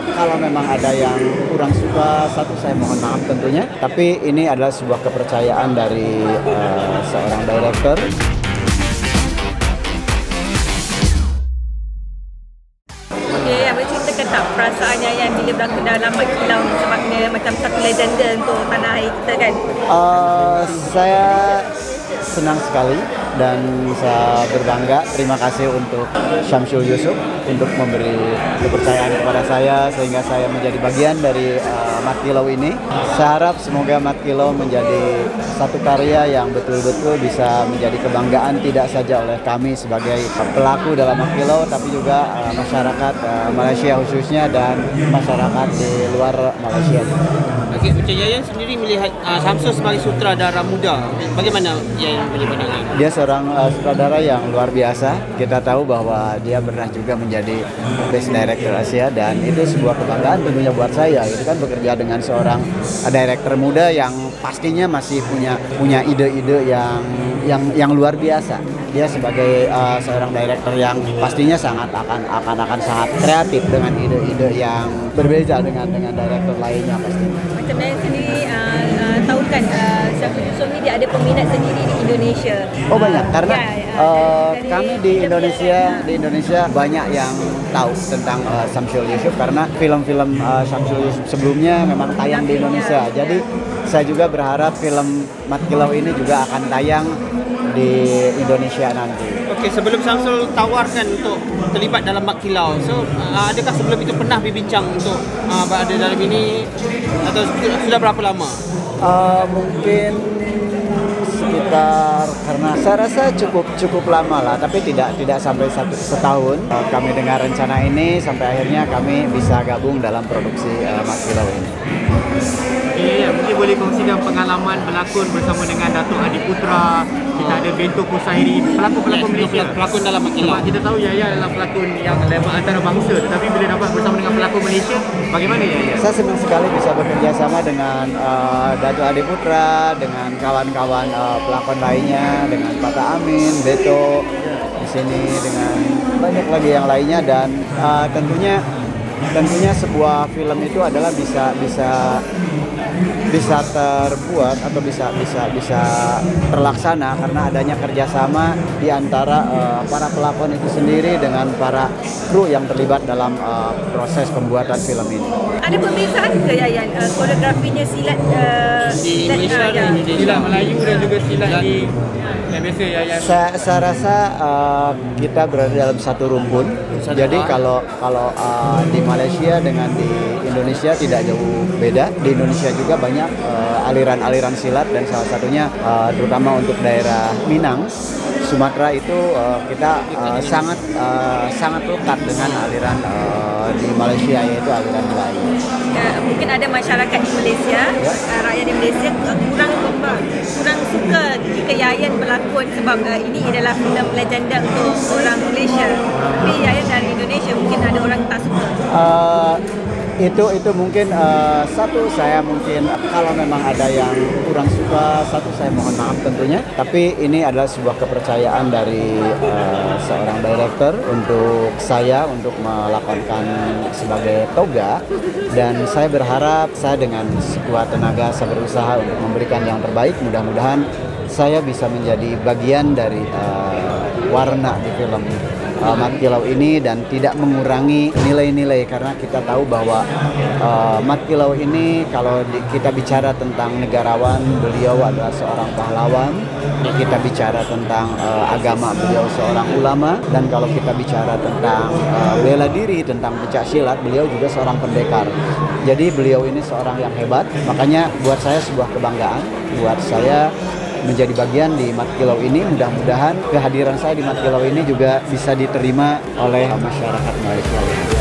Kalau memang ada yang kurang suka satu, saya mohon maaf tentunya. Tapi ini adalah sebuah kepercayaan dari seorang director. Okey, abang ceritakan tak perasaannya yang bila berlakon dalam Mat Kilau ni, sebabnya macam satu legenda untuk tanah air kita kan? Saya senang sekali dan saya berbangga. Terima kasih untuk Syamsul Yusuf untuk memberi kepercayaan kepada saya sehingga saya menjadi bagian dari Mat Kilau ini. Saya harap semoga Mat Kilau menjadi satu karya yang betul-betul bisa menjadi kebanggaan tidak saja oleh kami sebagai pelaku dalam Mat Kilau, tapi juga masyarakat Malaysia khususnya dan masyarakat di luar Malaysia. Okey, Macam Yayan sendiri melihat Syamsul sebagai sutradara muda, bagaimana Yayan punya pandangan? Dia seorang sutradara yang luar biasa. Kita tahu bahwa dia pernah juga menjadi Best Director Asia dan itu sebuah kebanggaan tentunya buat saya. Itu kan bekerja dengan seorang director muda yang pastinya masih punya ide-ide yang luar biasa. Dia sebagai seorang director yang pastinya akan sangat kreatif dengan ide-ide yang berbeda dengan director lainnya pastinya. Macam Yayan sendiri tahu kan Syamsul Yusuf ni dia ada peminat sendiri di Indonesia. Oh banyak, karena dari kami di Indonesia banyak yang tahu tentang Syamsul Yusuf karena film-film Syamsul Yusuf sebelumnya memang tayang di Indonesia. Jadi saya juga berharap film Mat Kilau ini juga akan tayang di Indonesia nanti. Okey, sebelum Syamsul tawarkan untuk terlibat dalam Mat Kilau, so adakah sebelum itu pernah berbincang untuk berada dalam ini atau sudah berapa lama? Mungkin sekitar, karena saya rasa cukup lama lah, tapi tidak sampai setahun. Kami dengar rencana ini sampai akhirnya kami bisa gabung dalam produksi Mat Kilau ini. Ya, mungkin boleh kongsikan pengalaman berlakon bersama dengan Datuk Adi Putra. Kita ada Bento Kusairi, pelakon Malaysia. Pelakon dalam Mat Kilau. Kita tahu Yaya adalah pelakon yang level antarabangsa, tetapi bila dapat bersama dengan pelakon Malaysia, bagaimana Yaya? Saya senang sekali bisa bekerja sama dengan Datuk Adi Putra, dengan kawan-kawan pelakon lainnya, dengan Pak Amin, Beto di sini, dengan banyak lagi yang lainnya, dan tentunya sebuah film itu adalah bisa terbuat atau bisa terlaksana karena adanya kerjasama di antara para pelakon itu sendiri dengan para kru yang terlibat dalam proses pembuatan film ini. Ada perbezaan ke Yayan koreografinya silat Di Malaysia dan Indonesia? Silat Melayu dan juga silat di yang biasa Yaya. Saya rasa kita berada dalam satu rumpun. Jadi kalau di Malaysia dengan di Indonesia tidak jauh beda. Di Indonesia juga banyak aliran-aliran silat dan salah satunya terutama untuk daerah Minang, Sumatera itu kita sangat lekat dengan aliran di Malaysia, yaitu aliran Melayu. Mungkin ada masyarakat di Malaysia, rakyat di Malaysia kurang suka jika Yayan berlakon sebab ini adalah filem legenda untuk orang Malaysia. Tapi Yayan dari Indonesia mungkin ada orang tak suka. Itu mungkin satu, saya mungkin kalau memang ada yang kurang suka satu, saya mohon maaf tentunya. Tapi ini adalah sebuah kepercayaan dari seorang director untuk saya untuk melakonkan sebagai toga, dan saya berharap saya dengan sekuat tenaga saya berusaha untuk memberikan yang terbaik. Mudah-mudahan saya bisa menjadi bagian dari warna di film Mat Kilau ini dan tidak mengurangi nilai-nilai, karena kita tahu bahwa Mat Kilau ini kalau kita bicara tentang negarawan, beliau adalah seorang pahlawan. Kita bicara tentang agama, beliau seorang ulama, dan kalau kita bicara tentang bela diri, tentang pencak silat, beliau juga seorang pendekar. Jadi beliau ini seorang yang hebat. Makanya buat saya sebuah kebanggaan buat saya menjadi bagian di Mat Kilau ini. Mudah-mudahan kehadiran saya di Mat Kilau ini juga bisa diterima oleh masyarakat Malaysia.